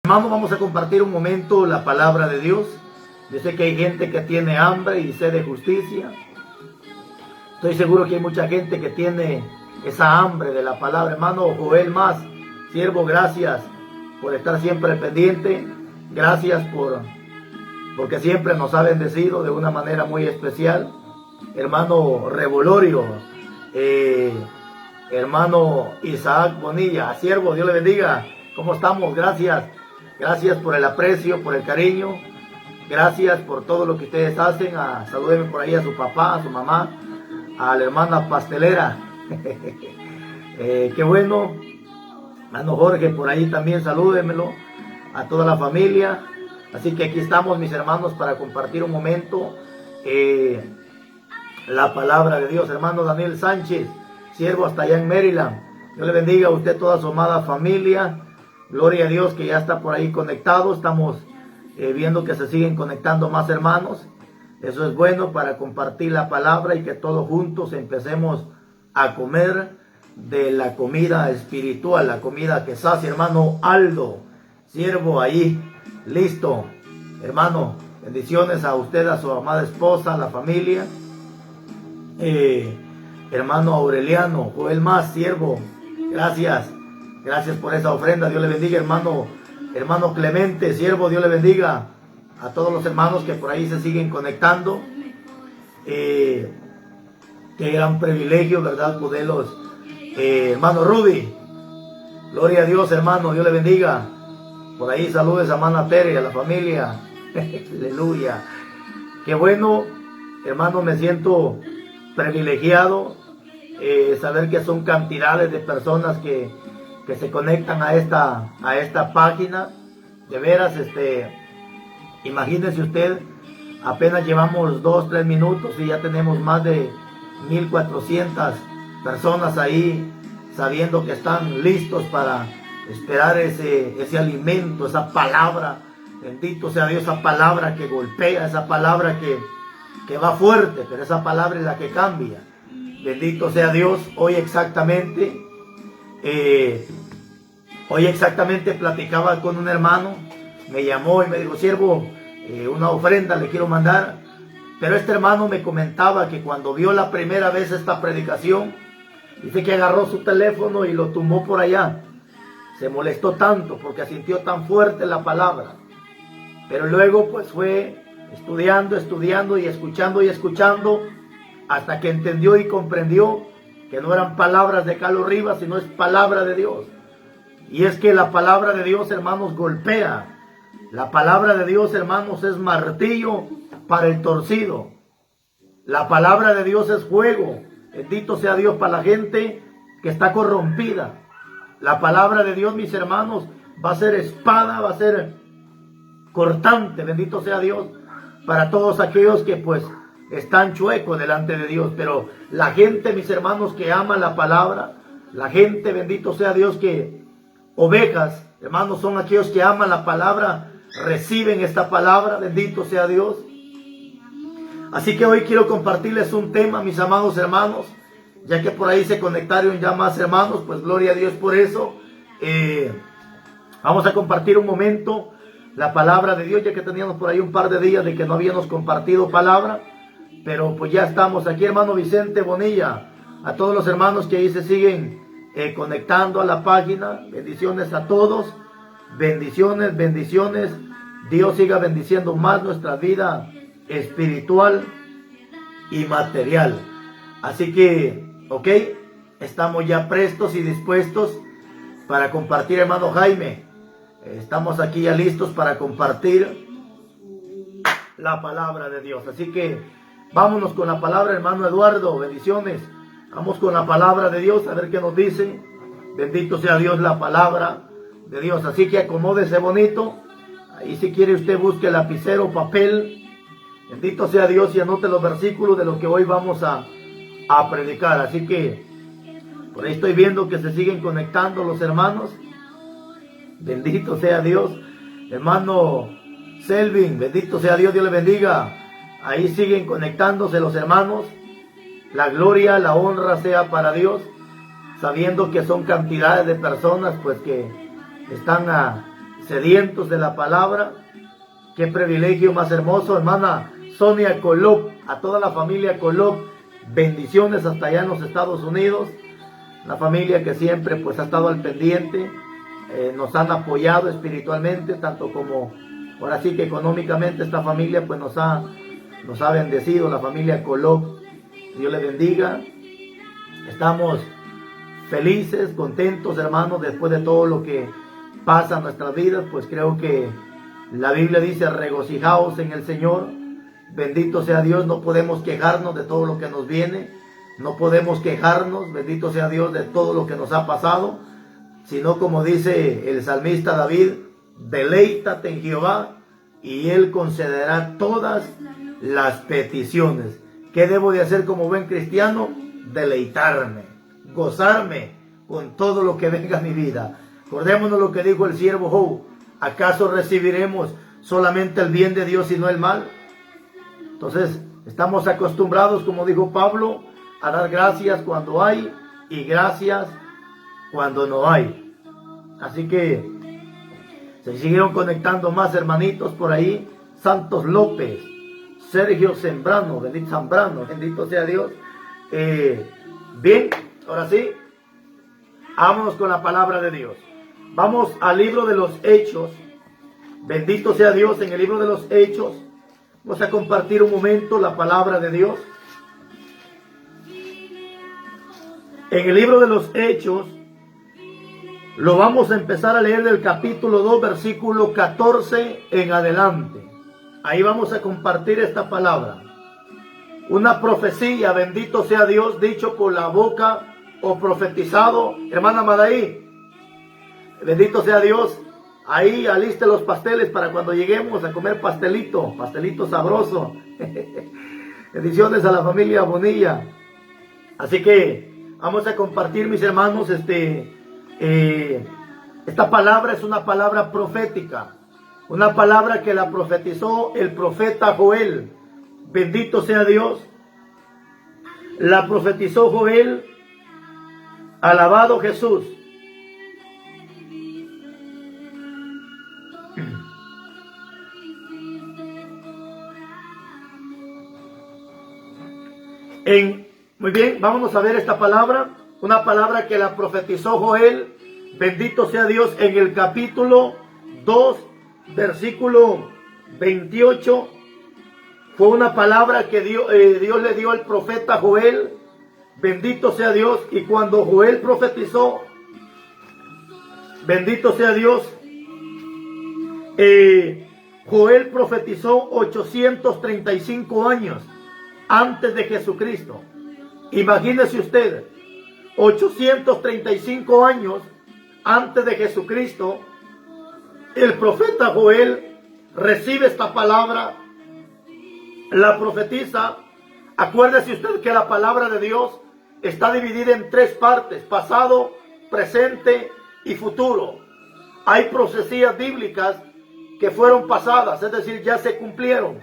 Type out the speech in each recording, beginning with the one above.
Hermano, vamos a compartir un momento la palabra de Dios. Yo sé que hay gente que tiene hambre y sed de justicia. Estoy seguro que hay mucha gente que tiene esa hambre de la palabra. Hermano Joel Más, siervo, gracias por estar siempre pendiente. Gracias porque siempre nos ha bendecido de una manera muy especial. Hermano Revolorio, hermano Isaac Bonilla, siervo, Dios le bendiga. ¿Cómo estamos? Gracias. Gracias por el aprecio, por el cariño. Gracias por todo lo que ustedes hacen. Salúdenme por ahí a su papá, a su mamá, a la hermana pastelera. Qué bueno. Hermano Jorge, por ahí también salúdenmelo. A toda la familia. Así que aquí estamos, mis hermanos, para compartir un momento la palabra de Dios. Hermano Daniel Sánchez, siervo hasta allá en Maryland. Dios le bendiga a usted, toda su amada familia. Gloria a Dios que ya está por ahí conectado. Estamos viendo que se siguen conectando más hermanos. Eso es bueno para compartir la palabra y que todos juntos empecemos a comer de la comida espiritual, la comida que sacia. Hermano Aldo, siervo ahí, listo. Hermano, bendiciones a usted, a su amada esposa, a la familia. Hermano Aureliano, Joel Más, siervo, gracias. Gracias por esa ofrenda, Dios le bendiga. Hermano Clemente, siervo, Dios le bendiga. A todos los hermanos que por ahí se siguen conectando. Qué gran privilegio, ¿verdad? Poderlos. Hermano Rudy, gloria a Dios, hermano, Dios le bendiga. Por ahí saludes a hermana Tere, a la familia. Aleluya. Qué bueno, hermano, me siento privilegiado. Saber que son cantidades de personas que se conectan a esta página. De veras, imagínese usted, apenas llevamos 2-3 minutos y ya tenemos más de 1400 personas ahí, sabiendo que están listos para esperar ese alimento, esa palabra. Bendito sea Dios, esa palabra que golpea, esa palabra que va fuerte, pero esa palabra es la que cambia. Bendito sea Dios. Hoy exactamente platicaba con un hermano, me llamó y me dijo, siervo, una ofrenda le quiero mandar. Pero este hermano me comentaba que cuando vio la primera vez esta predicación, dice que agarró su teléfono y lo tumbó por allá. Se molestó tanto porque sintió tan fuerte la palabra. Pero luego pues fue estudiando y escuchando, hasta que entendió y comprendió que no eran palabras de Carlos Rivas, sino es palabra de Dios. Y es que la palabra de Dios, hermanos, golpea. La palabra de Dios, hermanos, es martillo para el torcido. La palabra de Dios es fuego. Bendito sea Dios para la gente que está corrompida. La palabra de Dios, mis hermanos, va a ser espada, va a ser cortante. Bendito sea Dios para todos aquellos que pues están chuecos delante de Dios. Pero la gente, mis hermanos, que ama la palabra, la gente, bendito sea Dios, que ovejas, hermanos, son aquellos que aman la palabra, reciben esta palabra, bendito sea Dios. Así que hoy quiero compartirles un tema, mis amados hermanos, ya que por ahí se conectaron ya más hermanos, pues gloria a Dios por eso. Vamos a compartir un momento la palabra de Dios, ya que teníamos por ahí un par de días de que no habíamos compartido palabra, pero pues ya estamos aquí, hermano Vicente Bonilla, a todos los hermanos que ahí se siguen conectando a la página, bendiciones a todos, bendiciones, Dios siga bendiciendo más nuestra vida espiritual y material. Así que, ok, estamos ya prestos y dispuestos para compartir, hermano Jaime. Estamos aquí ya listos para compartir la palabra de Dios. Así que vámonos con la palabra, hermano Eduardo, bendiciones. Vamos con la palabra de Dios, a ver qué nos dice. Bendito sea Dios, la palabra de Dios. Así que acomódese bonito. Ahí si quiere usted busque lapicero, papel. Bendito sea Dios y anote los versículos de lo que hoy vamos a predicar. Así que por ahí estoy viendo que se siguen conectando los hermanos. Bendito sea Dios. Hermano Selvin, bendito sea Dios, Dios le bendiga. Ahí siguen conectándose los hermanos. La gloria, la honra sea para Dios, sabiendo que son cantidades de personas pues que están sedientos de la palabra. Qué privilegio más hermoso, hermana Sonia Colop, a toda la familia Colop, bendiciones hasta allá en los Estados Unidos, la familia que siempre pues ha estado al pendiente, nos han apoyado espiritualmente, tanto como ahora sí que económicamente. Esta familia pues nos ha bendecido, la familia Colop, Dios le bendiga. Estamos felices, contentos, hermanos, después de todo lo que pasa en nuestras vidas. Pues creo que la Biblia dice: regocijaos en el Señor. Bendito sea Dios. No podemos quejarnos de todo lo que nos viene, no podemos quejarnos, bendito sea Dios, de todo lo que nos ha pasado, sino como dice el salmista David: deleítate en Jehová y Él concederá todas las peticiones. ¿Qué debo de hacer como buen cristiano? Deleitarme, gozarme con todo lo que venga a mi vida. Acordémonos lo que dijo el siervo Job: ¿acaso recibiremos solamente el bien de Dios y no el mal? Entonces estamos acostumbrados, como dijo Pablo, a dar gracias cuando hay y gracias cuando no hay. Así que se siguieron conectando más hermanitos por ahí. Santos López, Sergio Zambrano, bendito sea Dios. Bien, ahora sí, vámonos con la palabra de Dios. Vamos al libro de los Hechos. Bendito sea Dios. En el libro de los Hechos vamos a compartir un momento la palabra de Dios. En el libro de los Hechos lo vamos a empezar a leer del capítulo 2, versículo 14 en adelante. Ahí vamos a compartir esta palabra. Una profecía, bendito sea Dios, dicho por la boca o profetizado. Hermana Madaí, bendito sea Dios. Ahí aliste los pasteles para cuando lleguemos a comer pastelito sabroso. Bendiciones a la familia Bonilla. Así que vamos a compartir, mis hermanos, esta palabra es una palabra profética. Una palabra que la profetizó el profeta Joel. Bendito sea Dios. La profetizó Joel. Alabado Jesús. Muy bien, vámonos a ver esta palabra. Una palabra que la profetizó Joel. Bendito sea Dios, en el capítulo 2, versículo 28. Fue una palabra que Dios le dio al profeta Joel. Bendito sea Dios. Y cuando Joel profetizó, bendito sea Dios, Joel profetizó 835 años antes de Jesucristo. Imagínese usted, 835 años antes de Jesucristo, el profeta Joel recibe esta palabra, la profetiza. Acuérdese usted que la palabra de Dios está dividida en tres partes: pasado, presente y futuro. Hay profecías bíblicas que fueron pasadas, es decir, ya se cumplieron.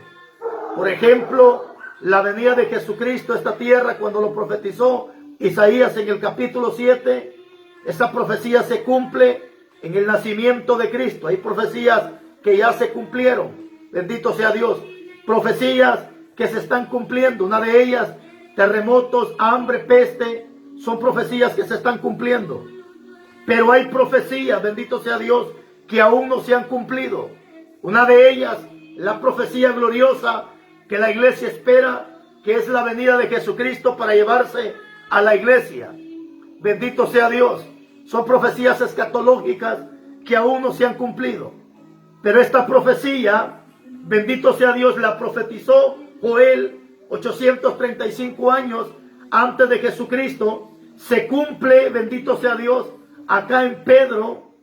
Por ejemplo, la venida de Jesucristo a esta tierra, cuando lo profetizó Isaías en el capítulo 7, esa profecía se cumple en el nacimiento de Cristo. Hay profecías que ya se cumplieron, bendito sea Dios. Profecías que se están cumpliendo, una de ellas, terremotos, hambre, peste, son profecías que se están cumpliendo. Pero hay profecías, bendito sea Dios, que aún no se han cumplido. Una de ellas, la profecía gloriosa que la iglesia espera, que es la venida de Jesucristo para llevarse a la iglesia. Bendito sea Dios. Son profecías escatológicas que aún no se han cumplido. Pero esta profecía, bendito sea Dios, la profetizó Joel 835 años antes de Jesucristo. Se cumple, bendito sea Dios, acá en Pedro,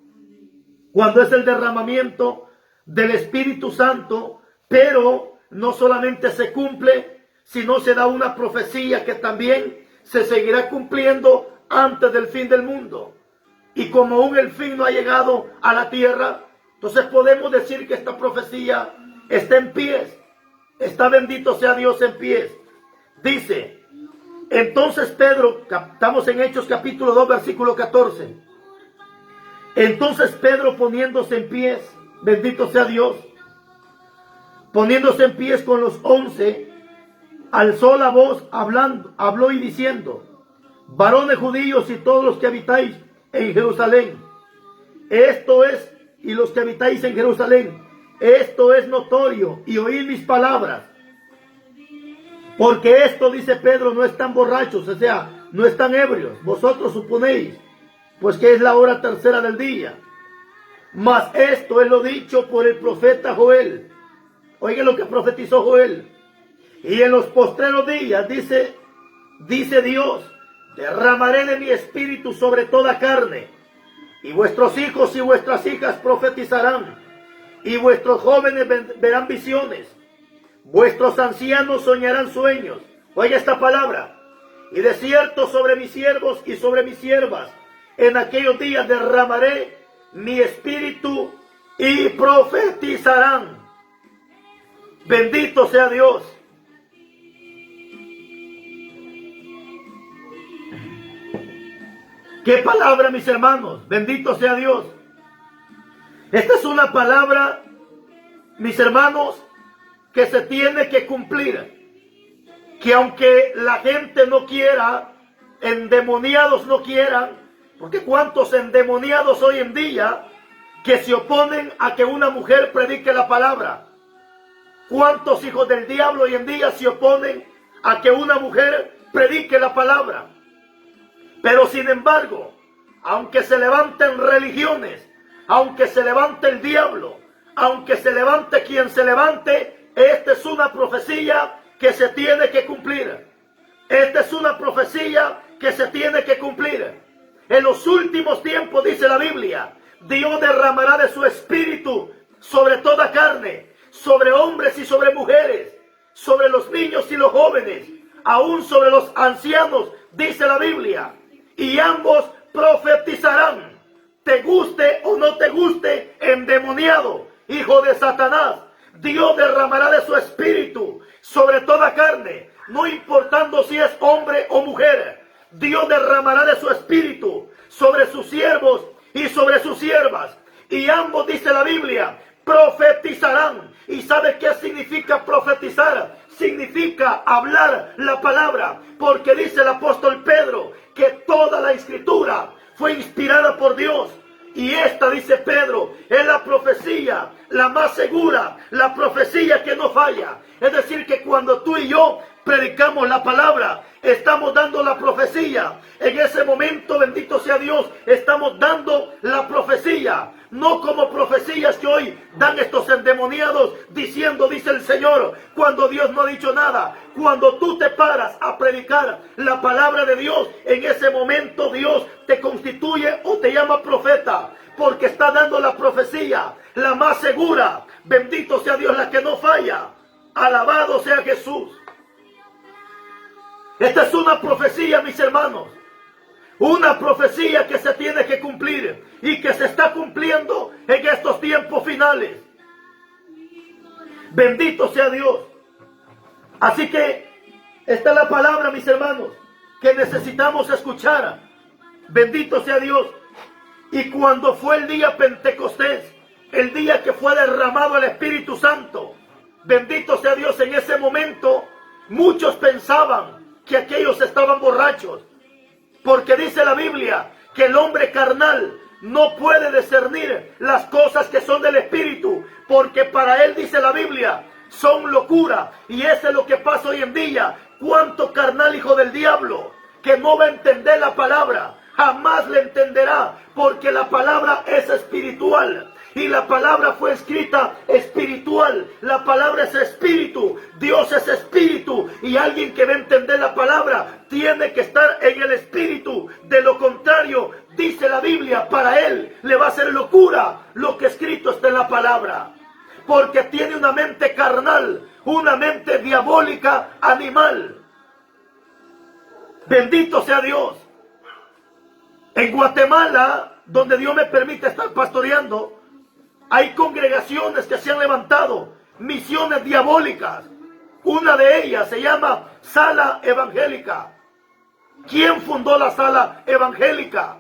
cuando es el derramamiento del Espíritu Santo. Pero no solamente se cumple, sino se da una profecía que también se seguirá cumpliendo antes del fin del mundo. Y como aún el fin no ha llegado a la tierra, entonces podemos decir que esta profecía está en pies. Está, bendito sea Dios, en pies. Dice, entonces Pedro, estamos en Hechos capítulo 2, versículo 14. Entonces Pedro, poniéndose en pies, bendito sea Dios, poniéndose en pies con los 11, alzó la voz habló y diciendo: varones judíos y todos los que habitáis en Jerusalén, esto es, y los que habitáis en Jerusalén, esto es notorio, y oíd mis palabras. Porque esto, dice Pedro, no están borrachos, o sea, no están ebrios. Vosotros suponéis, pues que es la hora tercera del día. Mas esto es lo dicho por el profeta Joel. Oigan lo que profetizó Joel. Y en los postreros días, dice Dios, derramaré de mi espíritu sobre toda carne. Y vuestros hijos y vuestras hijas profetizarán. Y vuestros jóvenes verán visiones. Vuestros ancianos soñarán sueños. Oiga esta palabra. Y de cierto sobre mis siervos y sobre mis siervas, en aquellos días derramaré mi espíritu y profetizarán. Bendito sea Dios. ¿Qué palabra, mis hermanos? Bendito sea Dios. Esta es una palabra, mis hermanos, que se tiene que cumplir. Que aunque la gente no quiera, endemoniados no quieran, porque cuántos endemoniados hoy en día que se oponen a que una mujer predique la palabra. Cuántos hijos del diablo hoy en día se oponen a que una mujer predique la palabra. Pero sin embargo, aunque se levanten religiones, aunque se levante el diablo, aunque se levante quien se levante, esta es una profecía que se tiene que cumplir. Esta es una profecía que se tiene que cumplir. En los últimos tiempos, dice la Biblia, Dios derramará de su espíritu sobre toda carne, sobre hombres y sobre mujeres, sobre los niños y los jóvenes, aún sobre los ancianos, dice la Biblia. Y ambos profetizarán, te guste o no te guste, endemoniado, hijo de Satanás. Dios derramará de su espíritu sobre toda carne, no importando si es hombre o mujer. Dios derramará de su espíritu sobre sus siervos y sobre sus siervas. Y ambos, dice la Biblia, profetizarán. ¿Y sabe qué significa profetizar? Significa hablar la palabra, porque dice el apóstol Pedro que toda la escritura fue inspirada por Dios. Y esta, dice Pedro, es la profecía, la más segura, la profecía que no falla. Es decir, que cuando tú y yo predicamos la palabra, estamos dando la profecía. En ese momento, bendito sea Dios, estamos dando la profecía. No como profecías que hoy dan estos endemoniados diciendo, dice el Señor, cuando Dios no ha dicho nada. Cuando tú te paras a predicar la palabra de Dios, en ese momento Dios te constituye o te llama profeta, porque está dando la profecía, la más segura. Bendito sea Dios, la que no falla. Alabado sea Jesús. Esta es una profecía, mis hermanos. Una profecía que se tiene que cumplir y que se está cumpliendo en estos tiempos finales. Bendito sea Dios. Así que esta es la palabra, mis hermanos, que necesitamos escuchar. Bendito sea Dios. Y cuando fue el día Pentecostés, el día que fue derramado el Espíritu Santo, bendito sea Dios, en ese momento muchos pensaban que aquellos estaban borrachos. Porque dice la Biblia que el hombre carnal no puede discernir las cosas que son del Espíritu, porque para él, dice la Biblia, son locura. Y eso es lo que pasa hoy en día. Cuánto carnal hijo del diablo que no va a entender la palabra, jamás le entenderá, porque la palabra es espiritual. Y la palabra fue escrita espiritual. La palabra es espíritu. Dios es espíritu. Y alguien que va a entender la palabra tiene que estar en el espíritu. De lo contrario, dice la Biblia, para él le va a ser locura lo que escrito está en la palabra. Porque tiene una mente carnal, una mente diabólica, animal. Bendito sea Dios. En Guatemala, donde Dios me permite estar pastoreando, hay congregaciones que se han levantado, misiones diabólicas. Una de ellas se llama Sala Evangélica. ¿Quién fundó la Sala Evangélica?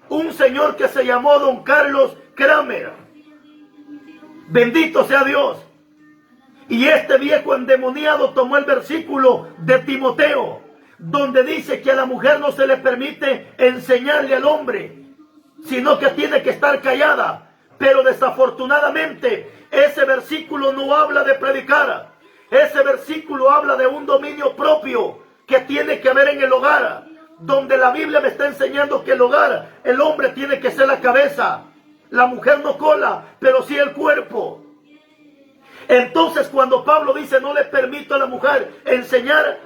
un señor que se llamó Don Carlos Kramer. Bendito sea Dios. Y este viejo endemoniado tomó el versículo de Timoteo, donde dice que a la mujer no se le permite enseñarle al hombre, sino que tiene que estar callada. Pero desafortunadamente ese versículo no habla de predicar. Ese versículo habla de un dominio propio que tiene que haber en el hogar, donde la Biblia me está enseñando que el hogar, el hombre tiene que ser la cabeza, la mujer no cola, pero sí el cuerpo. Entonces cuando Pablo dice no le permito a la mujer enseñar,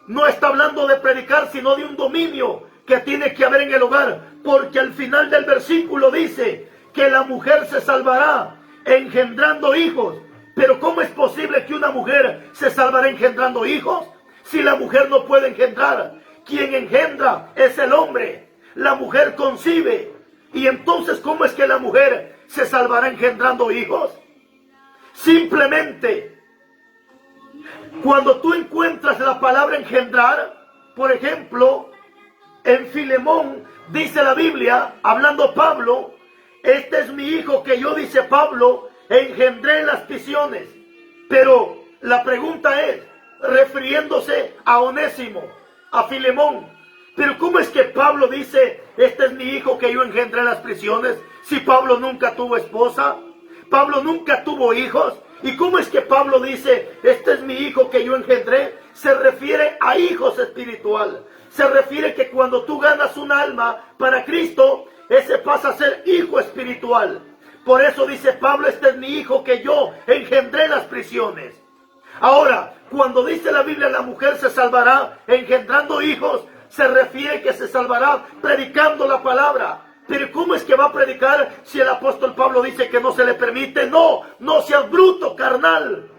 no está hablando de predicar, sino de un dominio que tiene que haber en el hogar, porque al final del versículo dice que la mujer se salvará engendrando hijos. Pero ¿cómo es posible que una mujer se salvará engendrando hijos si la mujer no puede engendrar? Quien engendra es el hombre, la mujer concibe. Y entonces ¿cómo es que la mujer se salvará engendrando hijos? Simplemente cuando tú encuentras la palabra engendrar, por ejemplo, en Filemón dice la Biblia, hablando Pablo, este es mi hijo que yo, dice Pablo, engendré en las prisiones. Pero la pregunta es, refiriéndose a Onésimo, a Filemón, pero ¿cómo es que Pablo dice, este es mi hijo que yo engendré en las prisiones? Si Pablo nunca tuvo esposa, Pablo nunca tuvo hijos. ¿Y cómo es que Pablo dice, este es mi hijo que yo engendré? Se refiere a hijos espiritual. Se refiere que cuando tú ganas un alma para Cristo, ese pasa a ser hijo espiritual. Por eso dice Pablo, este es mi hijo que yo engendré en las prisiones. Ahora, cuando dice la Biblia, la mujer se salvará engendrando hijos, se refiere que se salvará predicando la palabra. Pero ¿cómo es que va a predicar si el apóstol Pablo dice que no se le permite? No, no seas bruto, carnal.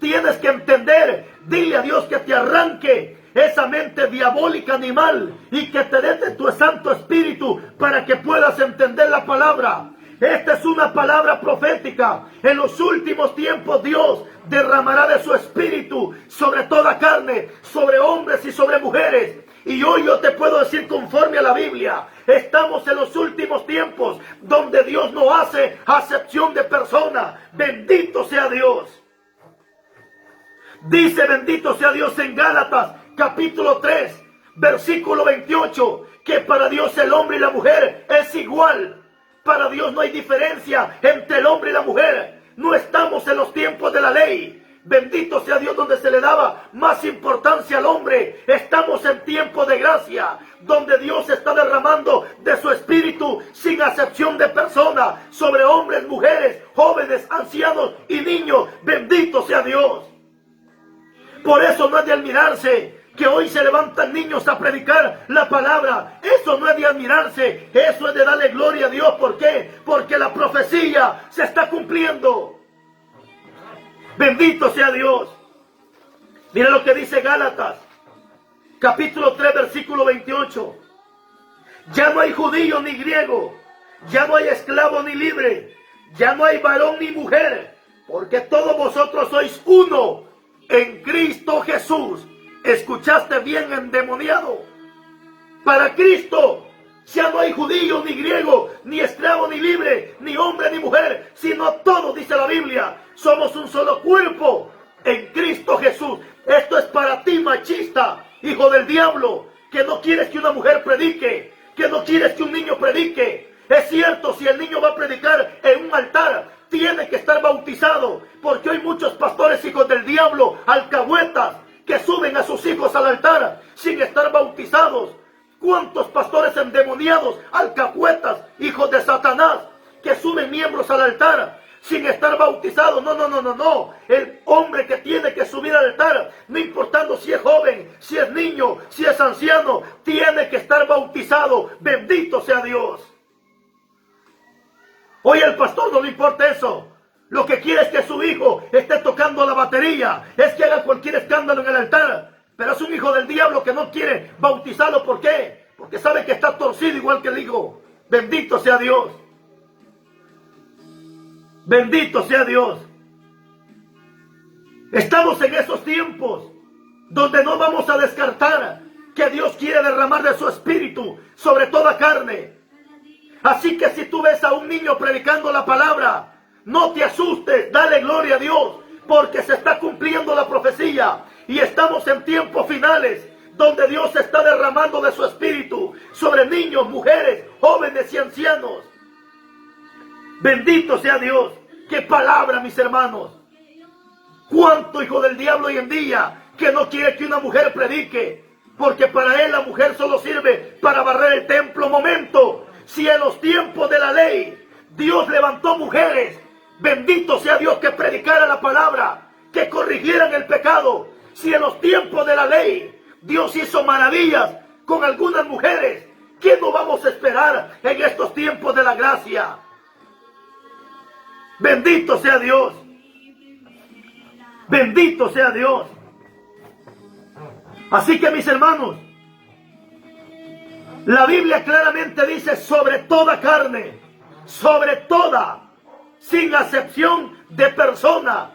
Tienes que entender, dile a Dios que te arranque esa mente diabólica animal y que te dé de tu Santo Espíritu para que puedas entender la palabra. Esta es una palabra profética. En los últimos tiempos Dios derramará de su Espíritu sobre toda carne, sobre hombres y sobre mujeres. Y hoy yo te puedo decir conforme a la Biblia, estamos en los últimos tiempos donde Dios no hace acepción de persona. Bendito sea Dios. Dice bendito sea Dios en Gálatas capítulo 3, versículo 28, que para Dios el hombre y la mujer es igual. Para Dios no hay diferencia entre el hombre y la mujer. No estamos en los tiempos de la ley. Bendito sea Dios, donde se le daba más importancia al hombre. Estamos en tiempo de gracia, donde Dios está derramando de su Espíritu sin acepción de persona sobre hombres, mujeres, jóvenes, ancianos y niños. Bendito sea Dios. Por eso no es de admirarse que hoy se levantan niños a predicar la palabra. Eso no es de admirarse, eso es de darle gloria a Dios. ¿Por qué? Porque la profecía se está cumpliendo. Bendito sea Dios. Mira lo que dice Gálatas, capítulo 3, versículo 28. Ya no hay judío ni griego, ya no hay esclavo ni libre, ya no hay varón ni mujer, porque todos vosotros sois uno en Cristo Jesús. ¿Escuchaste bien, endemoniado? Para Cristo ya no hay judío ni griego, ni esclavo ni libre, ni hombre ni mujer, sino todos, dice la Biblia, somos un solo cuerpo en Cristo Jesús. Esto es para ti, machista, hijo del diablo, que no quieres que una mujer predique, que no quieres que un niño predique. Es cierto, si el niño va a predicar en un altar, tiene que estar bautizado, porque hay muchos pastores hijos del diablo, alcahuetas, que suben a sus hijos al altar sin estar bautizados. ¿Cuántos pastores endemoniados, alcahuetas, hijos de Satanás, que suben miembros al altar sin estar bautizados? No. El hombre que tiene que subir al altar, no importando si es joven, si es niño, si es anciano, tiene que estar bautizado. Bendito sea Dios. Hoy al pastor no le importa eso. Lo que quiere es que su hijo esté tocando la batería, es que haga cualquier escándalo en el altar. Pero es un hijo del diablo que no quiere bautizarlo. ¿Por qué? Porque sabe que está torcido igual que el hijo. Bendito sea Dios. Bendito sea Dios. Estamos en esos tiempos donde no vamos a descartar que Dios quiere derramar de su Espíritu sobre toda carne. Así que si tú ves a un niño predicando la palabra, no te asustes, dale gloria a Dios, porque se está cumpliendo la profecía y estamos en tiempos finales donde Dios está derramando de su espíritu sobre niños, mujeres, jóvenes y ancianos. Bendito sea Dios. ¡Qué palabra, mis hermanos! ¿Cuánto hijo del diablo hoy en día que no quiere que una mujer predique? Porque para él la mujer solo sirve para barrer el templo. Momento, si en los tiempos de la ley Dios levantó mujeres, bendito sea Dios, que predicara la palabra, que corrigieran el pecado. Si en los tiempos de la ley Dios hizo maravillas con algunas mujeres, ¿qué no vamos a esperar en estos tiempos de la gracia? Bendito sea Dios. Bendito sea Dios. Así que, mis hermanos, la Biblia claramente dice sobre toda carne, sobre toda, sin acepción de persona.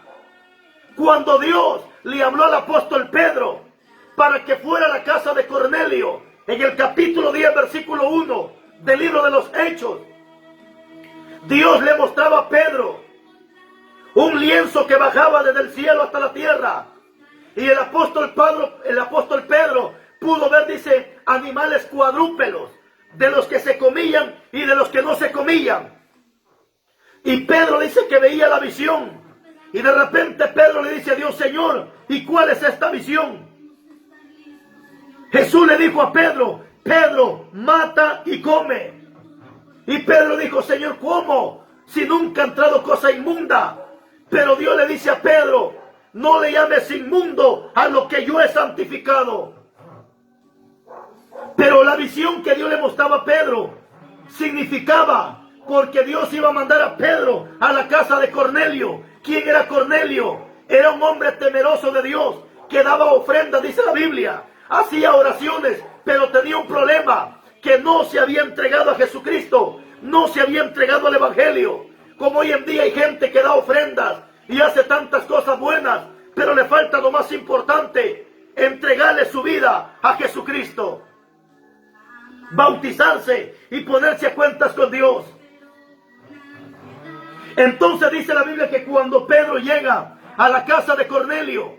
Cuando Dios le habló al apóstol Pedro para que fuera a la casa de Cornelio, en el capítulo 10, versículo 1 del libro de los Hechos, Dios le mostraba a Pedro un lienzo que bajaba desde el cielo hasta la tierra. Y el apóstol Pedro pudo ver, dice, animales cuadrúpedos, de los que se comían y de los que no se comían. Y Pedro dice que veía la visión. Y de repente Pedro le dice a Dios: Señor, ¿y cuál es esta visión? Jesús le dijo a Pedro: Pedro, mata y come. Y Pedro dijo: Señor, ¿cómo? Si nunca ha entrado cosa inmunda. Pero Dios le dice a Pedro: no le llames inmundo a lo que yo he santificado. Pero la visión que Dios le mostraba a Pedro significaba, porque Dios iba a mandar a Pedro a la casa de Cornelio. ¿Quién era Cornelio? Era un hombre temeroso de Dios, que daba ofrendas, dice la Biblia. Hacía oraciones, pero tenía un problema: que no se había entregado a Jesucristo, no se había entregado al Evangelio. Como hoy en día hay gente que da ofrendas y hace tantas cosas buenas, pero le falta lo más importante: entregarle su vida a Jesucristo, bautizarse y ponerse a cuentas con Dios. Entonces dice la Biblia que cuando Pedro llega a la casa de Cornelio,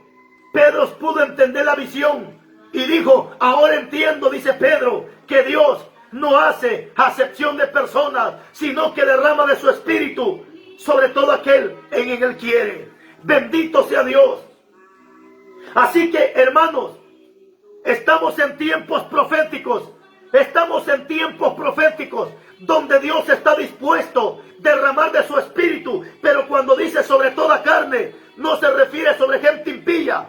Pedro pudo entender la visión y dijo: ahora entiendo, dice Pedro, que Dios no hace acepción de personas, sino que derrama de su espíritu sobre todo aquel en quien él quiere. Bendito sea Dios. Así que, hermanos, estamos en tiempos proféticos. Estamos en tiempos proféticos donde Dios está dispuesto a derramar de su espíritu. Pero cuando dice sobre toda carne, no se refiere sobre gente impía,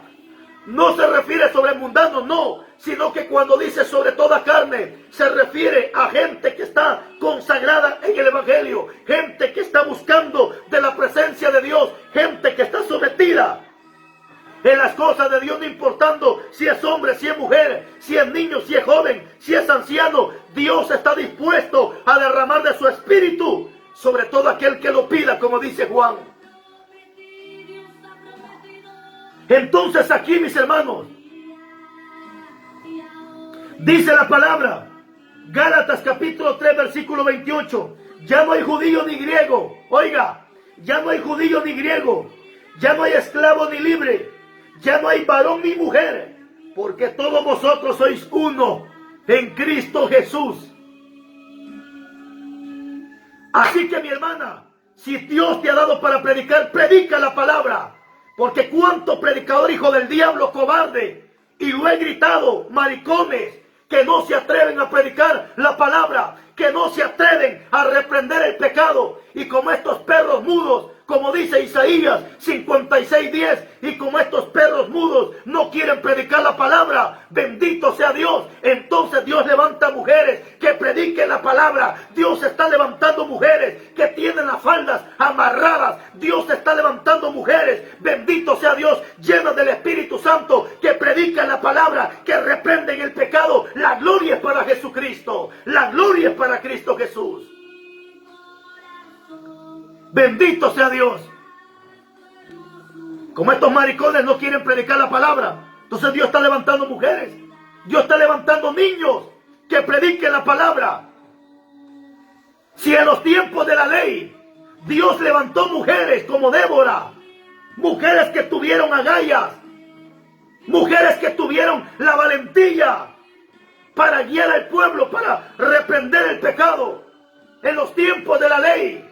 no se refiere sobre mundanos, no, sino que cuando dice sobre toda carne, se refiere a gente que está consagrada en el Evangelio, gente que está buscando de la presencia de Dios, gente que está sometida en las cosas de Dios, no importando si es hombre, si es mujer, si es niño, si es joven, si es anciano. Dios está dispuesto a derramar de su espíritu sobre todo aquel que lo pida, como dice Juan. Entonces aquí, mis hermanos, dice la palabra, Gálatas capítulo 3, versículo 28, ya no hay judío ni griego. Oiga, ya no hay judío ni griego, ya no hay esclavo ni libre, ya no hay varón ni mujer, porque todos vosotros sois uno en Cristo Jesús. Así que, mi hermana, si Dios te ha dado para predicar, predica la palabra. Porque cuánto predicador, hijo del diablo, cobarde, y lo he gritado, maricones, que no se atreven a predicar la palabra, que no se atreven a reprender el pecado, y como estos perros mudos, como dice Isaías 56:10, y como estos perros mudos no quieren predicar la palabra, bendito sea Dios. Entonces Dios levanta mujeres que prediquen la palabra. Dios está levantando mujeres que tienen las faldas amarradas. Dios está levantando mujeres, bendito sea Dios, llenas del Espíritu Santo, que predican la palabra, que reprenden el pecado. La gloria es para Jesucristo, la gloria es para Cristo Jesús. Bendito sea Dios. Como estos maricones no quieren predicar la palabra, entonces Dios está levantando mujeres, Dios está levantando niños que prediquen la palabra. Si en los tiempos de la ley Dios levantó mujeres como Débora, mujeres que tuvieron agallas, mujeres que tuvieron la valentía para guiar al pueblo, para reprender el pecado, en los tiempos de la ley.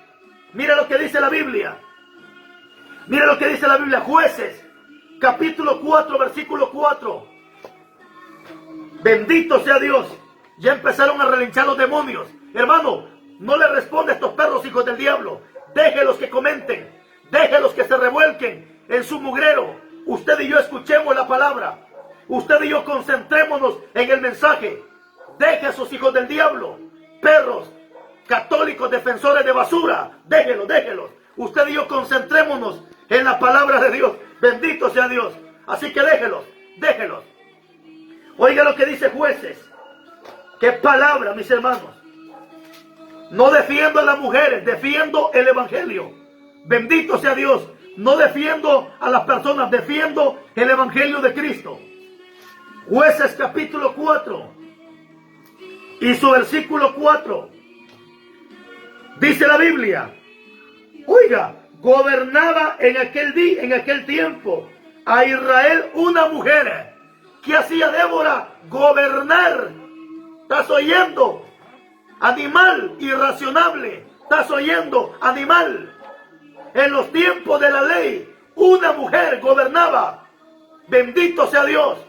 Mira lo que dice la Biblia. Mira lo que dice la Biblia, Jueces, capítulo 4, versículo 4. Bendito sea Dios. Ya empezaron a relinchar los demonios. Hermano, no le responde a estos perros hijos del diablo. Déjelos que comenten. Déjelos que se revuelquen en su mugrero. Usted y yo escuchemos la palabra. Usted y yo concentrémonos en el mensaje. Deje a esos hijos del diablo, perros, católicos, defensores de basura. Déjelos, déjelos. Usted y yo concentrémonos en la palabra de Dios. Bendito sea Dios. Así que déjelos, déjelos. Oiga lo que dice Jueces. Qué palabra, mis hermanos. No defiendo a las mujeres, defiendo el evangelio. Bendito sea Dios. No defiendo a las personas, defiendo el evangelio de Cristo. Jueces capítulo 4 y su versículo 4. Dice la Biblia. Oiga, gobernaba en aquel tiempo a Israel una mujer. ¿Qué hacía Débora? Gobernar. ¿Estás oyendo? Animal irracionable. ¿Estás oyendo? Animal. En los tiempos de la ley, una mujer gobernaba. Bendito sea Dios.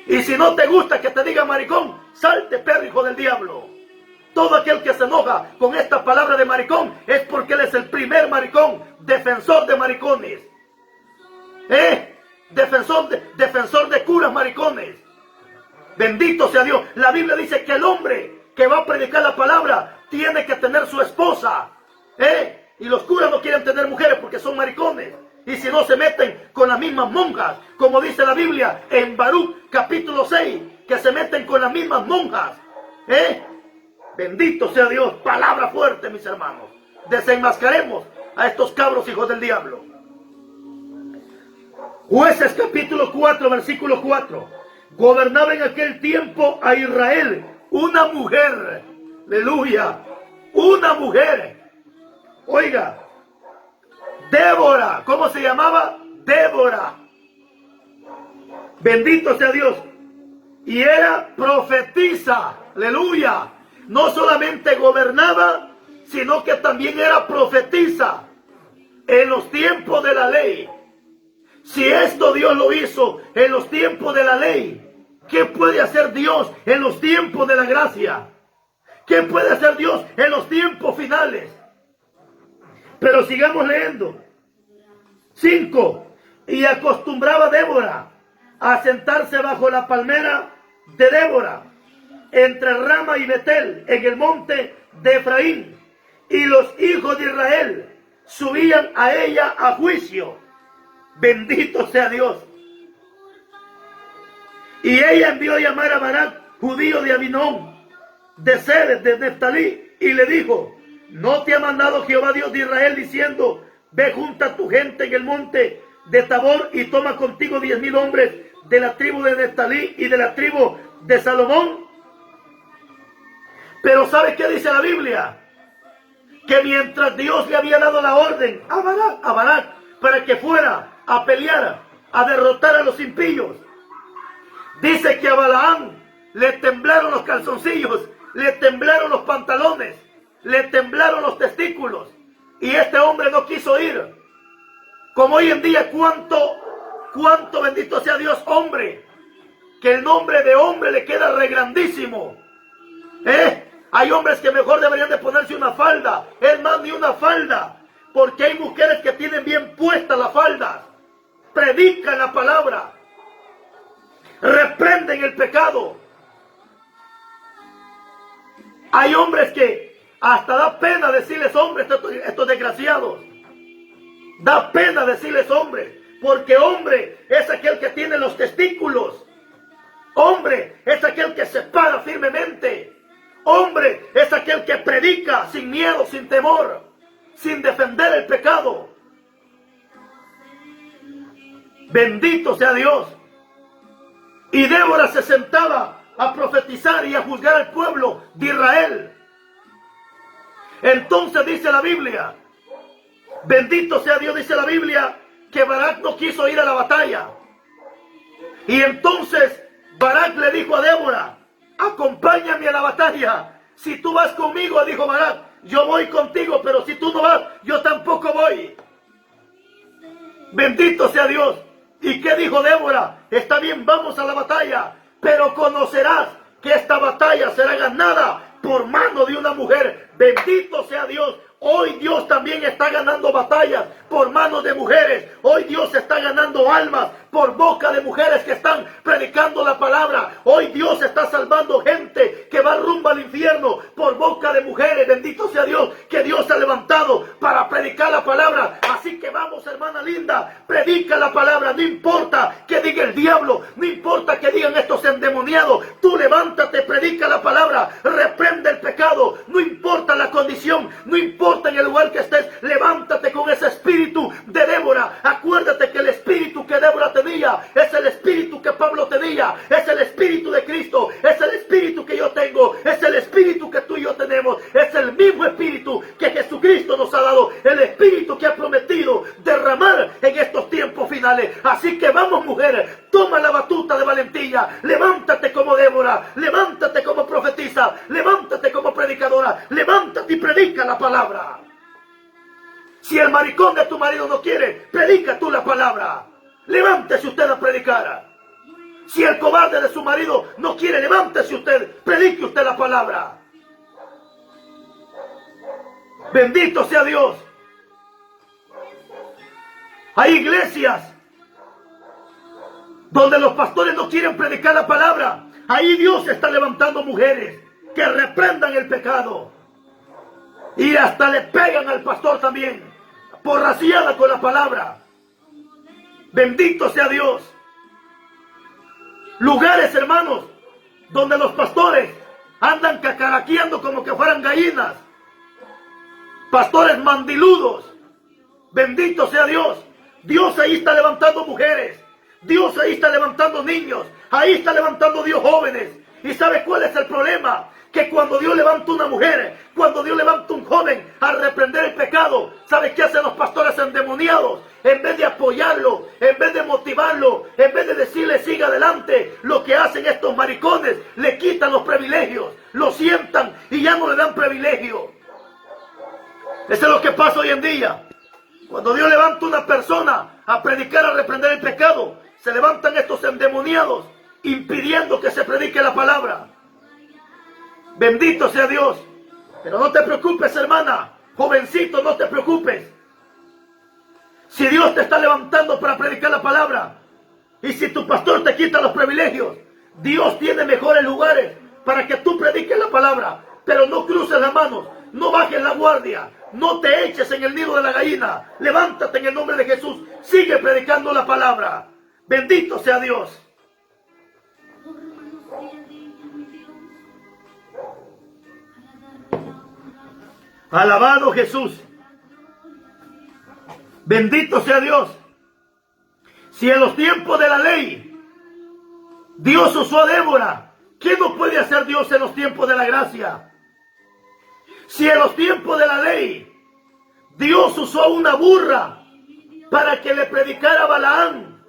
Y si no te gusta que te diga maricón, salte, perro hijo del diablo. Todo aquel que se enoja con esta palabra de maricón es porque él es el primer maricón, defensor de maricones. Defensor de curas maricones. Bendito sea Dios. La Biblia dice que el hombre que va a predicar la palabra tiene que tener su esposa. Y los curas no quieren tener mujeres porque son maricones. Y si no se meten con las mismas monjas, como dice la Biblia en Baruch capítulo 6, que se meten con las mismas monjas. Bendito sea Dios. Palabra fuerte, mis hermanos. Desenmascaremos a estos cabros hijos del diablo. Jueces capítulo 4, versículo 4. Gobernaba en aquel tiempo a Israel una mujer. Aleluya. Una mujer. Oiga. Débora. ¿Cómo se llamaba? Débora. Bendito sea Dios. Y era profetisa. Aleluya. No solamente gobernaba, sino que también era profetisa en los tiempos de la ley. Si esto Dios lo hizo en los tiempos de la ley, ¿qué puede hacer Dios en los tiempos de la gracia? ¿Qué puede hacer Dios en los tiempos finales? Pero sigamos leyendo. 5. Y acostumbraba Débora a sentarse bajo la palmera de Débora, entre Rama y Betel, en el monte de Efraín. Y los hijos de Israel subían a ella a juicio. Bendito sea Dios. Y ella envió a llamar a Barak, judío de Abinón, de Sedes, de Neftalí, y le dijo: ¿no te ha mandado Jehová Dios de Israel diciendo: ve junta tu gente en el monte de Tabor y toma contigo 10,000 hombres de la tribu de Neftalí y de la tribu de Salomón? Pero ¿sabe qué dice la Biblia? Que mientras Dios le había dado la orden a Barak para que fuera a pelear, a derrotar a los impíos, dice que a Balaam le temblaron los calzoncillos, le temblaron los pantalones, le temblaron los testículos, y este hombre no quiso ir. Como hoy en día, cuánto bendito sea Dios, hombre, que el nombre de hombre le queda regrandísimo. Hay hombres que mejor deberían de ponerse una falda, es más, ni una falda, porque hay mujeres que tienen bien puestas las faldas, predican la palabra, reprenden el pecado. Hay hombres que hasta da pena decirles hombres, estos desgraciados. Da pena decirles hombres, porque hombre es aquel que tiene los testículos. Hombre es aquel que se para firmemente. Hombre es aquel que predica sin miedo, sin temor, sin defender el pecado. Bendito sea Dios. Y Débora se sentaba a profetizar y a juzgar al pueblo de Israel. Entonces dice la Biblia, bendito sea Dios, dice la Biblia, que Barak no quiso ir a la batalla. Y entonces Barak le dijo a Débora, acompáñame a la batalla. Si tú vas conmigo, dijo Barak, yo voy contigo, pero si tú no vas, yo tampoco voy. Bendito sea Dios. ¿Y qué dijo Débora? Está bien, vamos a la batalla, pero conocerás que esta batalla será ganada por mano de una mujer. Bendito sea Dios. Hoy Dios también está ganando batallas por manos de mujeres. Hoy Dios está ganando almas por boca de mujeres que están predicando la palabra. Hoy Dios está salvando gente que va rumbo al infierno por boca de mujeres. Bendito sea Dios, que Dios se ha levantado para predicar la palabra. Así que vamos, hermana linda, predica la palabra. No importa que diga el diablo, no importa que digan estos endemoniados. Tú levántate, predica la palabra, reprende el pecado. No importa la condición, no importa en el lugar que estés, levántate con ese espíritu de Débora. Acuérdate que el espíritu que Débora tenía es el espíritu que Pablo tenía, es el espíritu de Cristo, es el espíritu que yo tengo, es el espíritu que tú y yo tenemos, es el mismo espíritu que Jesucristo nos ha dado, el espíritu que ha prometido derramar en estos tiempos finales. Así que vamos, mujeres, toma la batuta de valentía, levántate como Débora, levántate como profetisa, levántate como predicadora, levántate y predica la palabra. Si el maricón de tu marido no quiere, predica tú la palabra. Levántese usted a predicar. Si el cobarde de su marido no quiere, levántese usted, predique usted la palabra. Bendito sea Dios. Hay iglesias donde los pastores no quieren predicar la palabra. Ahí Dios está levantando mujeres que reprendan el pecado. Y hasta le pegan al pastor también, porraciada con la palabra. Bendito sea Dios. Lugares, hermanos, donde los pastores andan cacaraqueando como que fueran gallinas. Pastores mandiludos. Bendito sea Dios. Dios ahí está levantando mujeres. Dios ahí está levantando niños. Ahí está levantando Dios jóvenes. ¿Y sabe cuál es el problema? Que cuando Dios levanta una mujer, cuando Dios levanta un joven a reprender el pecado, ¿sabe qué hacen los pastores endemoniados? En vez de apoyarlo, en vez de motivarlo, en vez de decirle siga adelante, lo que hacen estos maricones, le quitan los privilegios, lo sientan y ya no le dan privilegio. Eso es lo que pasa hoy en día. Cuando Dios levanta una persona a predicar, a reprender el pecado, se levantan estos endemoniados impidiendo que se predique la palabra. Bendito sea Dios. Pero no te preocupes, hermana, jovencito, no te preocupes. Si Dios te está levantando para predicar la palabra, y si tu pastor te quita los privilegios, Dios tiene mejores lugares para que tú prediques la palabra. Pero no cruces las manos, no bajes la guardia, no te eches en el nido de la gallina. Levántate en el nombre de Jesús, sigue predicando la palabra. Bendito sea Dios. Alabado Jesús. Bendito sea Dios. Si en los tiempos de la ley Dios usó a Débora, ¿qué no puede hacer Dios en los tiempos de la gracia? Si en los tiempos de la ley Dios usó a una burra para que le predicara a Balaán,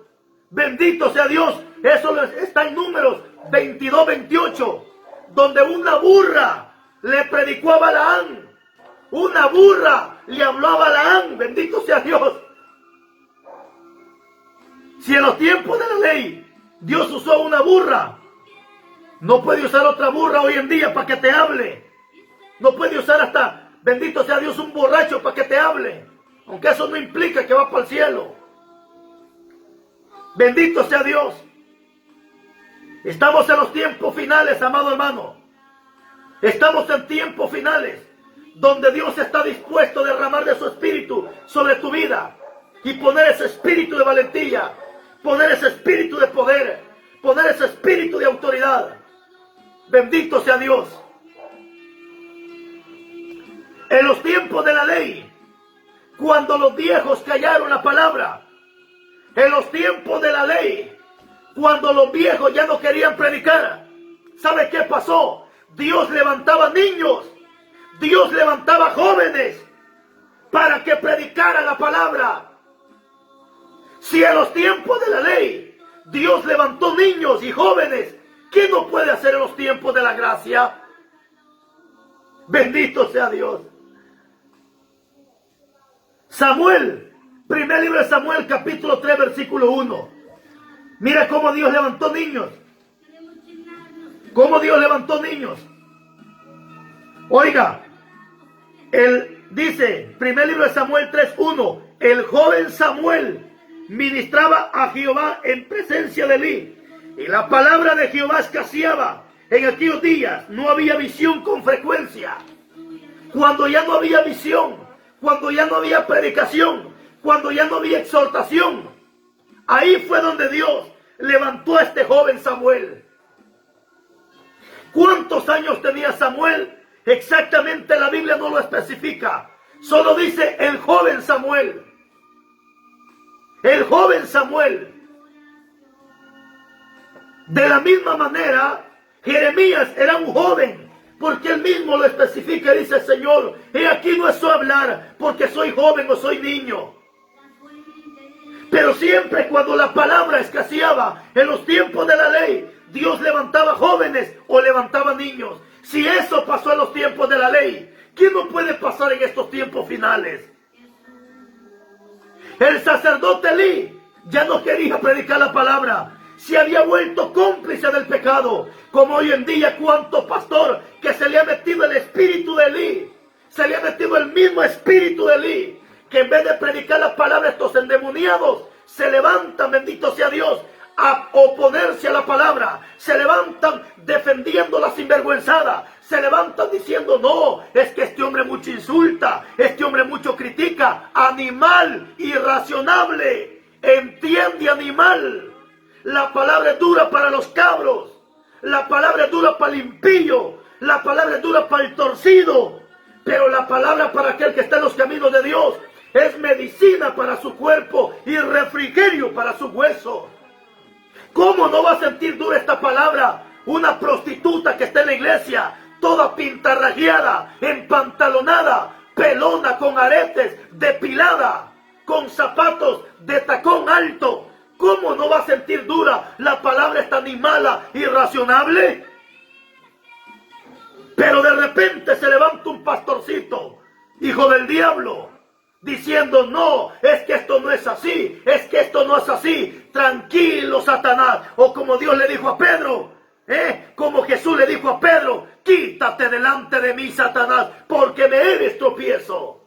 bendito sea Dios. Eso está en Números 22-28, donde una burra le predicó a Balaán. Una burra le habló a Balaán, bendito sea Dios. Si en los tiempos de la ley Dios usó una burra, no puede usar otra burra hoy en día para que te hable. No puede usar hasta, bendito sea Dios, un borracho para que te hable. Aunque eso no implica que va para el cielo. Bendito sea Dios. Estamos en los tiempos finales, amado hermano. Estamos en tiempos finales, donde Dios está dispuesto a derramar de su espíritu sobre tu vida y poner ese espíritu de valentía, poner ese espíritu de poder, poner ese espíritu de autoridad. Bendito sea Dios. En los tiempos de la ley, cuando los viejos callaron la palabra, en los tiempos de la ley, cuando los viejos ya no querían predicar, ¿sabe qué pasó? Dios levantaba niños. Dios levantaba jóvenes para que predicaran la palabra. Si en los tiempos de la ley Dios levantó niños y jóvenes, ¿qué no puede hacer en los tiempos de la gracia? Bendito sea Dios. Samuel, primer libro de Samuel, capítulo 3, versículo 1. Mira cómo Dios levantó niños. Cómo Dios levantó niños. Oiga, dice, primer libro de Samuel 3:1, el joven Samuel ministraba a Jehová en presencia de Elí, y la palabra de Jehová escaseaba. En aquellos días no había visión con frecuencia. Cuando ya no había visión, cuando ya no había predicación, cuando ya no había exhortación, ahí fue donde Dios levantó a este joven Samuel. ¿Cuántos años tenía Samuel? Exactamente la Biblia no lo especifica. Solo dice el joven Samuel. El joven Samuel. De la misma manera, Jeremías era un joven, porque él mismo lo especifica y dice, Señor, he aquí no es su hablar, porque soy joven o soy niño. Pero siempre cuando la palabra escaseaba en los tiempos de la ley, Dios levantaba jóvenes o levantaba niños. Si eso pasó en los tiempos de la ley, ¿qué no puede pasar en estos tiempos finales? El sacerdote Elí ya no quería predicar la palabra. Se había vuelto cómplice del pecado. Como hoy en día, cuánto pastor que se le ha metido el espíritu de Elí. Se le ha metido el mismo espíritu de Elí. Que en vez de predicar la palabra, estos endemoniados se levantan, bendito sea Dios, a oponerse a la palabra. Se levantan defendiendo la sinvergüenzada. Se levantan diciendo, no, es que este hombre mucho insulta, este hombre mucho critica. Animal irracionable, entiende animal. La palabra es dura para los cabros. La palabra es dura para el impío. La palabra es dura para el torcido. Pero la palabra para aquel que está en los caminos de Dios es medicina para su cuerpo y refrigerio para su hueso. ¿Cómo no va a sentir dura esta palabra una prostituta que está en la iglesia, toda pintarrajeada, empantalonada, pelona, con aretes, depilada, con zapatos de tacón alto? ¿Cómo no va a sentir dura la palabra esta animala, irracionable? Pero de repente se levanta un pastorcito, hijo del diablo, diciendo, no, es que esto no es así, es que esto no es así. Tranquilo, Satanás. O como Dios le dijo a Pedro, como Jesús le dijo a Pedro, quítate delante de mí, Satanás, porque me eres tropiezo.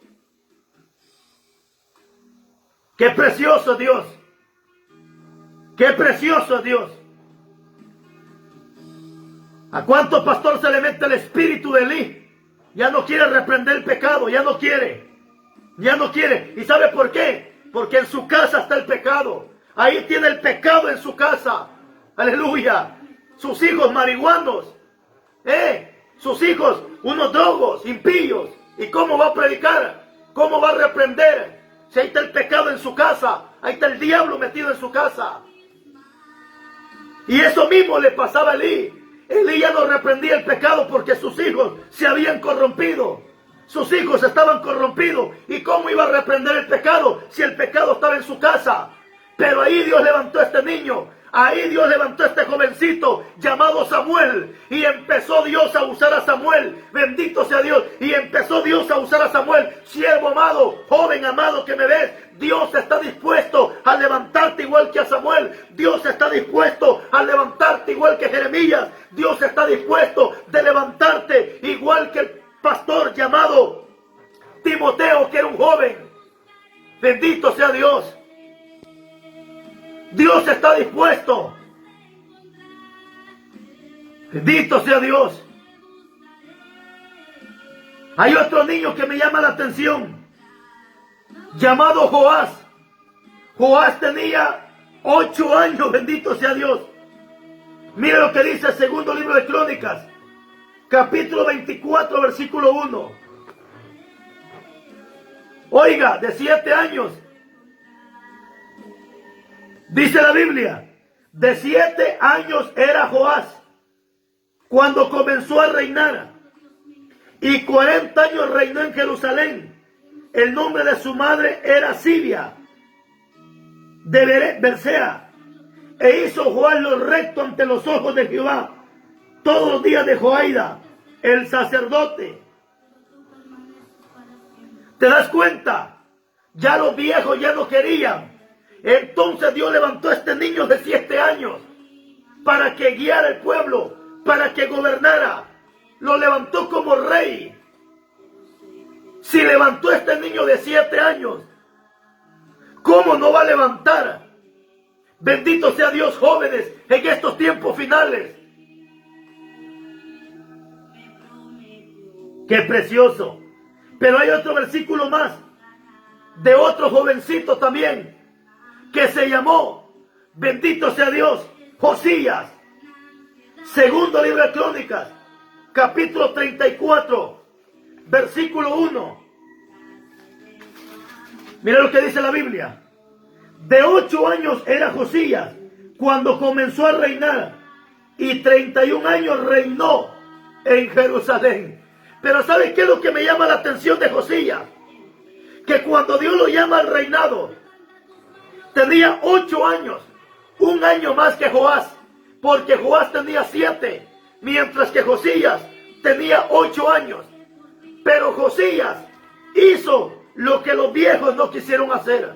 ¡Qué precioso Dios! ¡Qué precioso Dios! ¿A cuánto pastor se le mete el espíritu de Elí? Ya no quiere reprender el pecado, ya no quiere. Ya no quiere. ¿Y sabe por qué? Porque en su casa está el pecado. Ahí tiene el pecado en su casa. Aleluya. Sus hijos marihuanos. Sus hijos unos drogos, impíos. ¿Y cómo va a predicar? ¿Cómo va a reprender? Si ahí está el pecado en su casa. Ahí está el diablo metido en su casa. Y eso mismo le pasaba a Elí. Elí ya no reprendía el pecado porque sus hijos se habían corrompido. Sus hijos estaban corrompidos. ¿Y cómo iba a reprender el pecado si el pecado estaba en su casa? Pero ahí Dios levantó a este niño. Ahí Dios levantó a este jovencito llamado Samuel. Y empezó Dios a usar a Samuel. Bendito sea Dios. Y empezó Dios a usar a Samuel. Siervo amado, joven amado que me ves. Dios está dispuesto a levantarte igual que a Samuel. Dios está dispuesto a levantarte igual que Jeremías. Dios está dispuesto de levantarte igual que el pastor llamado Timoteo, que era un joven. Bendito sea Dios. Dios está dispuesto. Bendito sea Dios. Hay otro niño que me llama la atención, llamado Joás. Joás tenía 8 años, bendito sea Dios. Mire lo que dice el segundo libro de Crónicas, capítulo 24, versículo 1. Oiga, de 7 años. Dice la Biblia, de 7 años era Joás cuando comenzó a reinar. y 40 años reinó en Jerusalén. El nombre de su madre era Sibia de Bersea. E hizo Joás lo recto ante los ojos de Jehová todos los días de Joaida, el sacerdote. ¿Te das cuenta? Ya los viejos ya no querían. Entonces Dios levantó a este niño de 7 años para que guiara el pueblo, para que gobernara. Lo levantó como rey. Si levantó a este niño de 7 años, ¿cómo no va a levantar? Bendito sea Dios, jóvenes, en estos tiempos finales. ¡Qué precioso! Pero hay otro versículo más, de otro jovencito también, que se llamó, bendito sea Dios, Josías. Segundo libro de Crónicas, capítulo 34, versículo 1. Mira lo que dice la Biblia. De 8 años era Josías cuando comenzó a reinar, y 31 años reinó en Jerusalén. Pero ¿sabes qué es lo que me llama la atención de Josías? Que cuando Dios lo llama al reinado, tenía 8 años, un año más que Joás, porque Joás tenía 7, mientras que Josías tenía 8 años. Pero Josías hizo lo que los viejos no quisieron hacer.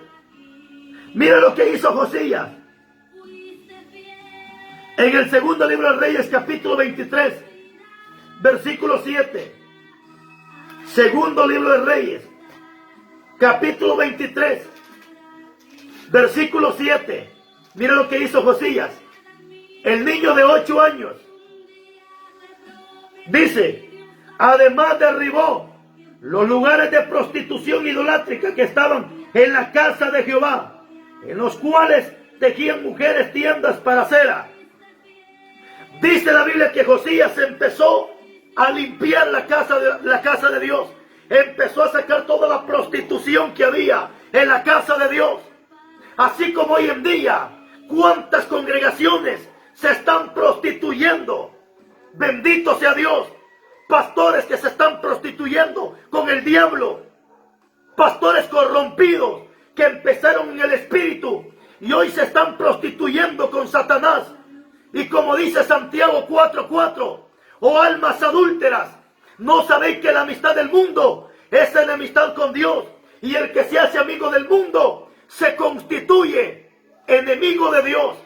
Mira lo que hizo Josías. En el segundo libro de Reyes, capítulo 23, versículo 7. Segundo libro de Reyes, capítulo 23, versículo 7. Mira lo que hizo Josías. El niño de 8 años. Dice, además derribó los lugares de prostitución idolátrica que estaban en la casa de Jehová, en los cuales tejían mujeres tiendas para cera. Dice la Biblia que Josías empezó a limpiar la casa de Dios. Empezó a sacar toda la prostitución que había en la casa de Dios. Así como hoy en día, cuántas congregaciones se están prostituyendo. Bendito sea Dios. Pastores que se están prostituyendo con el diablo. Pastores corrompidos que empezaron en el espíritu y hoy se están prostituyendo con Satanás. Y como dice Santiago 4:4, oh almas adúlteras, ¿no sabéis que la amistad del mundo es enemistad con Dios? Y el que se hace amigo del mundo se constituye enemigo de Dios.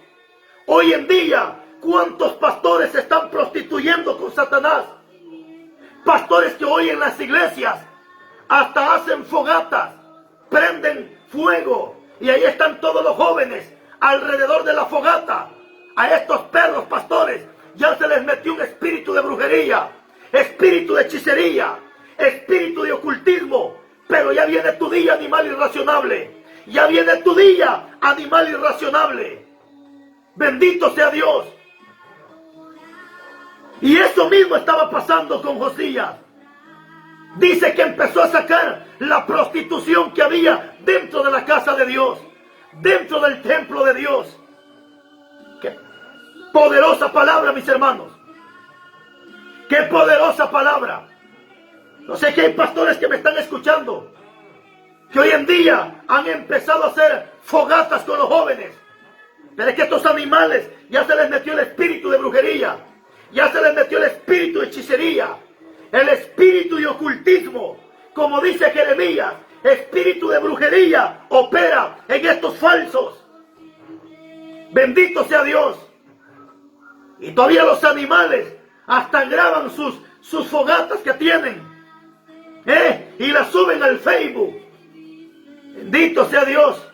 Hoy en día, ¿cuántos pastores se están prostituyendo con Satanás? Pastores que hoy en las iglesias hasta hacen fogatas, prenden fuego, y ahí están todos los jóvenes alrededor de la fogata. A estos perros pastores ya se les metió un espíritu de brujería, espíritu de hechicería, espíritu de ocultismo. Pero ya viene tu día, animal irracionable. Ya viene tu día, animal irracionable. Bendito sea Dios. Y eso mismo estaba pasando con Josías. Dice que empezó a sacar la prostitución que había dentro de la casa de Dios, dentro del templo de Dios. Qué poderosa palabra, mis hermanos. Qué poderosa palabra. No sé que hay pastores que me están escuchando, que hoy en día han empezado a hacer fogatas con los jóvenes. Pero es que estos animales ya se les metió el espíritu de brujería, ya se les metió el espíritu de hechicería, el espíritu de ocultismo. Como dice Jeremías, espíritu de brujería opera en estos falsos. Bendito sea Dios. Y todavía los animales hasta graban sus fogatas que tienen, y las suben al Facebook. Bendito sea Dios.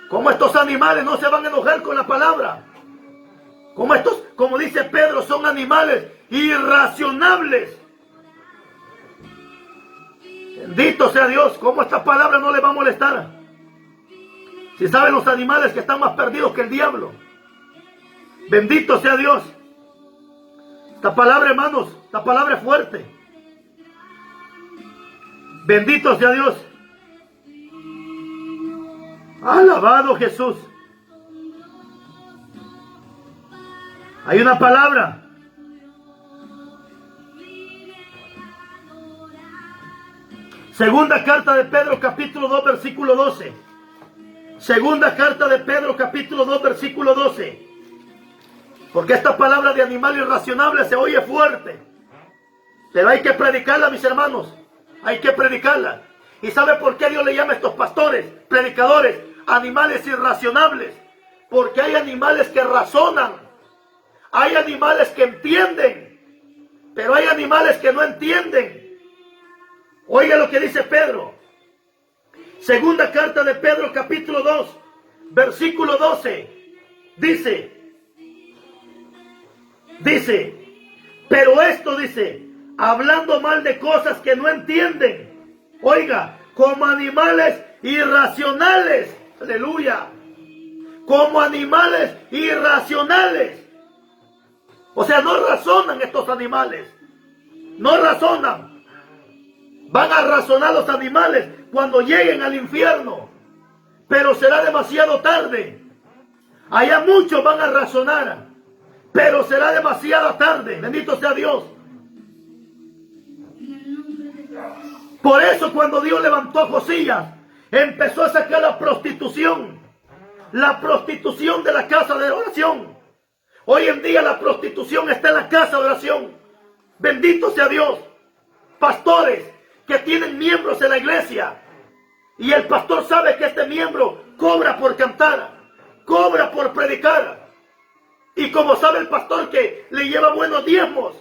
Como estos animales no se van a enojar con la palabra. Como estos, como dice Pedro, son animales irracionables. Bendito sea Dios. ¿Cómo esta palabra no le va a molestar? Si saben los animales que están más perdidos que el diablo. Bendito sea Dios. Esta palabra, hermanos, esta palabra es fuerte. Bendito sea Dios. Alabado Jesús. Hay una palabra Segunda carta de Pedro, capítulo 2, versículo 12. Segunda carta de Pedro, capítulo 2, versículo 12. Porque esta palabra de animal irracionable se oye fuerte. Pero hay que predicarla, mis hermanos. Hay que predicarla. ¿Y sabe por qué Dios le llama a estos pastores, predicadores, animales irracionables? Porque hay animales que razonan. Hay animales que entienden. Pero hay animales que no entienden. Oiga lo que dice Pedro. Segunda carta de Pedro, capítulo 2, versículo 12. Dice, pero esto dice, hablando mal de cosas que no entienden. Oiga, como animales irracionales. Aleluya. Como animales irracionales. O sea, no razonan estos animales. No razonan. Van a razonar los animales cuando lleguen al infierno. Pero será demasiado tarde. Allá muchos van a razonar. Pero será demasiado tarde. Bendito sea Dios. Por eso cuando Dios levantó a Josías, empezó a sacar la prostitución. La prostitución de la casa de oración. Hoy en día la prostitución está en la casa de oración. Bendito sea Dios. Pastores que tienen miembros en la iglesia. Y el pastor sabe que este miembro cobra por cantar. Cobra por predicar. Y como sabe el pastor que le lleva buenos diezmos.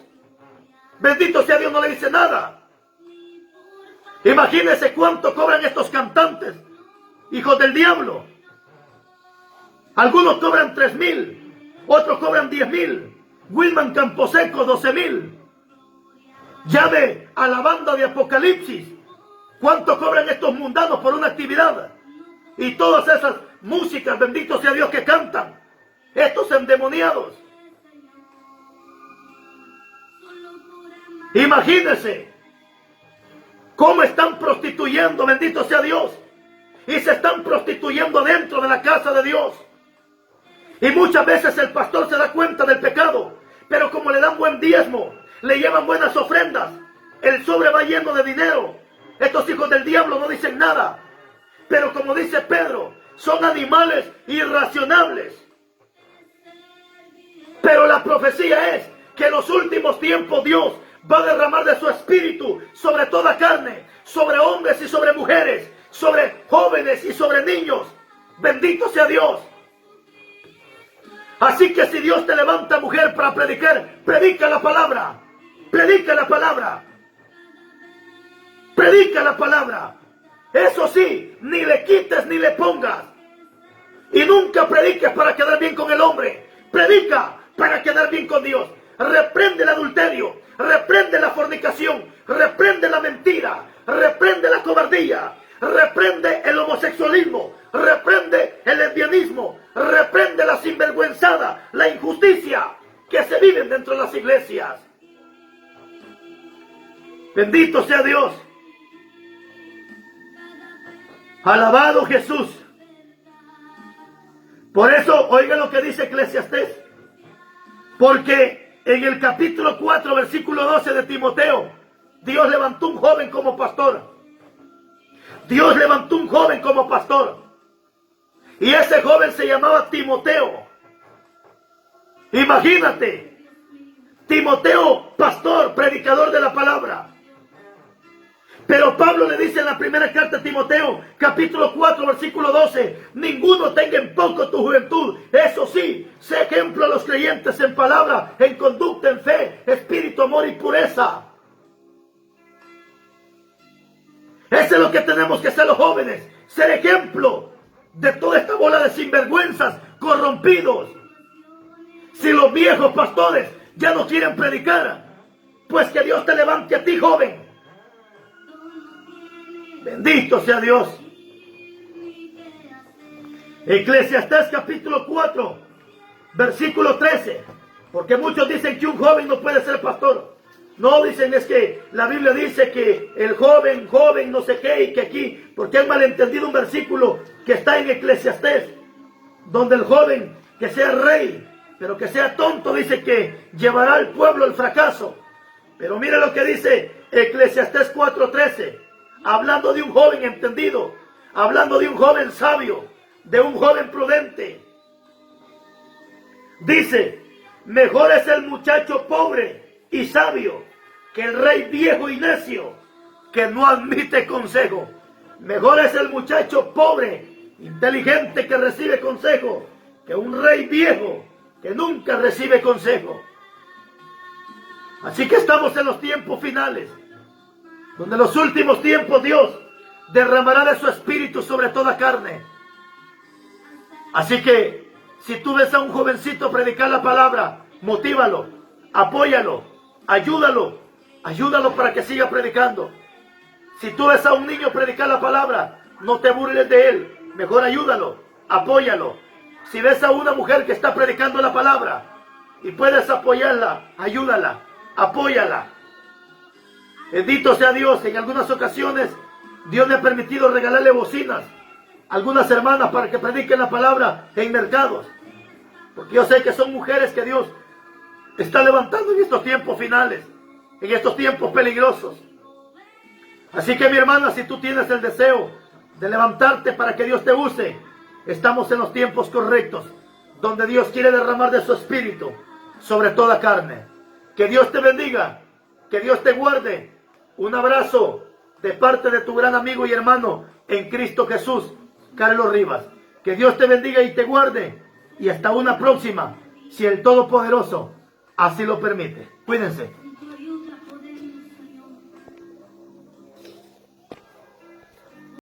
Bendito sea Dios, no le dice nada. Imagínense cuánto cobran estos cantantes. Hijos del diablo. Algunos cobran 3,000. Otros cobran 10,000. Wilman Camposeco 12,000. Llame a la banda de Apocalipsis. ¿Cuánto cobran estos mundanos por una actividad? Y todas esas músicas, bendito sea Dios, que cantan. Estos endemoniados. Imagínense cómo están prostituyendo, bendito sea Dios. Y se están prostituyendo dentro de la casa de Dios. Y muchas veces el pastor se da cuenta del pecado. Pero como le dan buen diezmo, le llevan buenas ofrendas, el sobre va lleno de dinero. Estos hijos del diablo no dicen nada. Pero como dice Pedro, son animales irracionables. Pero la profecía es que en los últimos tiempos Dios va a derramar de su espíritu sobre toda carne, sobre hombres y sobre mujeres, sobre jóvenes y sobre niños. Bendito sea Dios. Así que si Dios te levanta, mujer, para predicar, predica la palabra. Predica la palabra. Predica la palabra. Eso sí, ni le quites ni le pongas. Y nunca prediques para quedar bien con el hombre. Predica para quedar bien con Dios. Reprende el adulterio. Reprende la fornicación. Reprende la mentira. Reprende la cobardía. Reprende el homosexualismo. Reprende el lesbianismo. Reprende la sinvergüenzada, la injusticia que se viven dentro de las iglesias. Bendito sea Dios. Alabado Jesús. Por eso, oiga lo que dice Eclesiastés. Porque en el capítulo 4, versículo 12 de Timoteo, Dios levantó un joven como pastor. Dios levantó un joven como pastor. Y ese joven se llamaba Timoteo. Imagínate. Timoteo, pastor, predicador de la palabra. Pero Pablo le dice en la primera carta a Timoteo, capítulo 4, versículo 12, ninguno tenga en poco tu juventud. Eso sí, sé ejemplo a los creyentes en palabra, en conducta, en fe, espíritu, amor y pureza. Eso es lo que tenemos que ser los jóvenes, ser ejemplo de toda esta bola de sinvergüenzas, corrompidos. Si los viejos pastores ya no quieren predicar, pues que Dios te levante a ti, joven. Bendito sea Dios. Eclesiastés capítulo 4, versículo 13. Porque muchos dicen que un joven no puede ser pastor. No, dicen es que la Biblia dice que el joven, no sé qué, y que aquí, porque han malentendido un versículo que está en Eclesiastés, donde el joven que sea rey, pero que sea tonto, dice que llevará al pueblo al fracaso. Pero mira lo que dice Eclesiastés 4:13. hablando de un joven entendido, hablando de un joven sabio, de un joven prudente. Dice, mejor es el muchacho pobre y sabio que el rey viejo y necio que no admite consejo. Mejor es el muchacho pobre, inteligente, que recibe consejo, que un rey viejo que nunca recibe consejo. Así que estamos en los tiempos finales, donde en los últimos tiempos Dios derramará de su espíritu sobre toda carne. Así que si tú ves a un jovencito predicar la palabra, motívalo, apóyalo, ayúdalo para que siga predicando. Si tú ves a un niño predicar la palabra, no te burles de él, mejor ayúdalo, apóyalo. Si ves a una mujer que está predicando la palabra y puedes apoyarla, ayúdala, apóyala. Bendito sea Dios, en algunas ocasiones Dios me ha permitido regalarle bocinas a algunas hermanas para que prediquen la palabra en mercados. Porque yo sé que son mujeres que Dios está levantando en estos tiempos finales, en estos tiempos peligrosos. Así que mi hermana, si tú tienes el deseo de levantarte para que Dios te use, estamos en los tiempos correctos, donde Dios quiere derramar de su espíritu sobre toda carne. Que Dios te bendiga, que Dios te guarde. Un abrazo de parte de tu gran amigo y hermano en Cristo Jesús, Carlos Rivas. Que Dios te bendiga y te guarde. Y hasta una próxima, si el Todopoderoso así lo permite. Cuídense.